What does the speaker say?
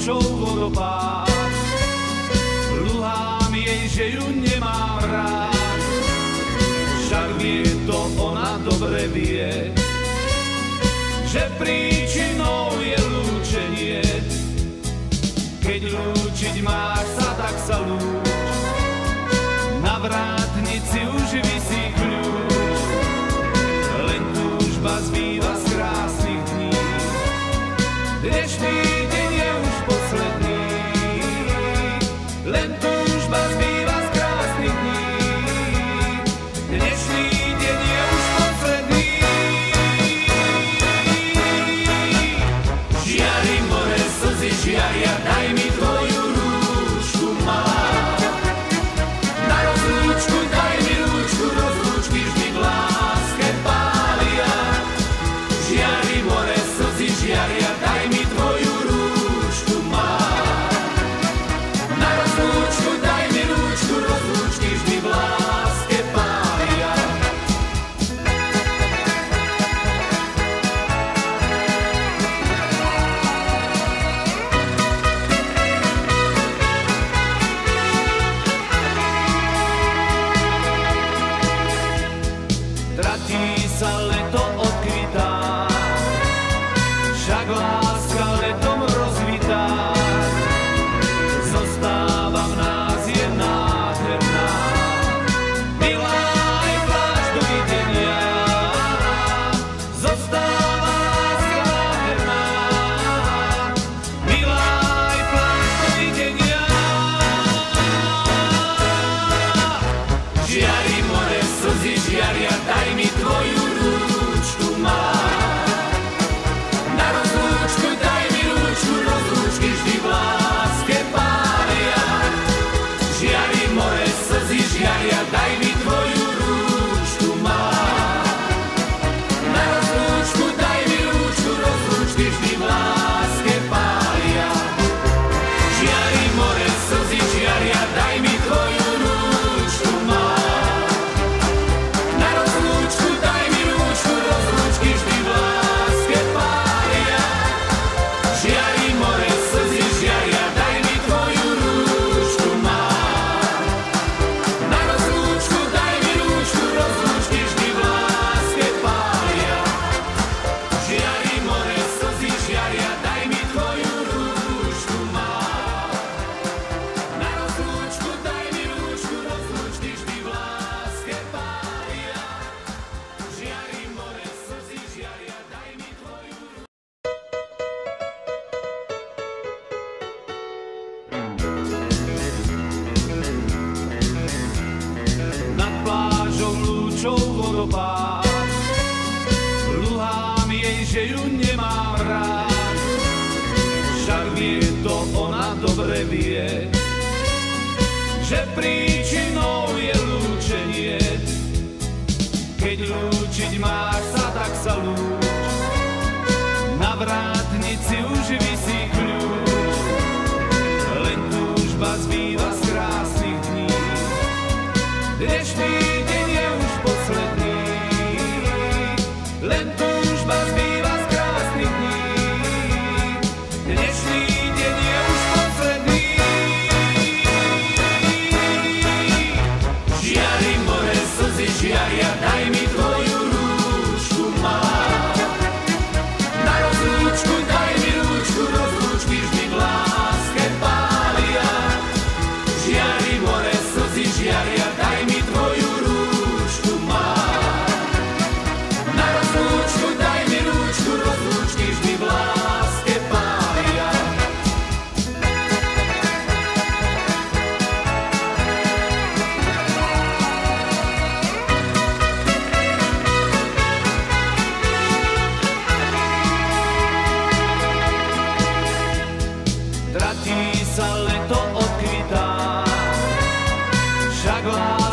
lúčou vodopád. Lúhám jej, že ju nemám rád, však vie to, ona dobre vie, že príčinou je lúčenie. Keď lúčiť máš sa, tak sa lúč, na vrátnici už visí kľúč, len túžba zbýva z krásnych dní. Dnešný deň je už posledný, len túžba zbýva z krásnych dní. Dnešný deň je už posledný. Žiari more, slzy žiaria, daj mi tvoju rúčku má. Na rozlúčku daj mi rúčku, rozlúčky vždy v láske pália. Žiari more, slzy žiaria, daj mi tvoju rúčku má. Na rozlúčku daj mi rúčku, rozlúčky vždy v láske pália. Tratí sa leto, odkvitá, však láska letom rozvitá. Zostáva v nás je nádherná, milá aj pláč, dovidenia. Zostáva láska nádherná, milá aj pláč, dovidenia. Žiari more, slzy žiaria, daj mi tvoju rúčku má. Na rozlúčku daj mi rúčku, rozlúčky vždy v láske pália. Žiari more, slzy žiaria, daj mi tvoju rúčku má. Na rozlúčku daj mi rúčku, rozlúčky vždy v láske pália. Žiari more, slzy žiaria, daj mi tvoju rúčku má. Na rozlúčku daj mi rúčku, rozlúčky vždy v láske pália. Žiari more, slzy žiaria, daj mi tvoju rúčku má. Na rozlúčku daj mi rúčku, rozlúčky vždy v láske pália. Žiari more, slzy žiaria, daj mi tvoju rúčku má. Na rozlúčku daj mi rúčku, rozlúčky vždy v láske pália. Žiari more, slzy žiaria, daj mi tvoju rúčku. Nad plážou lúčou vodopád, lúhám jej, že ju nemám rád, však vie to, ona dobre vie, že príčinou je lúčenie. Keď lúčiť máš sa, tak sa lúč, na vrátnici už visí kľúč, len túžba zbýva z krásnych dní. Dnešný deň je už posledný, len túžba zbýva z krásnych dní. Dnešný deň je už posledný. Žiari more, slzy žiaria, daj mi tvoju rúčku má. Na rozlúčku daj mi rúčku, rozlúčky vždy v láske pália. Žiari more, slzy žiaria, daj mi tvoju rúčku má. Na rozlúčku daj mi rúčku, rozlúčky vždy v láske pália. Tratí sa leto, odkvitá, však láska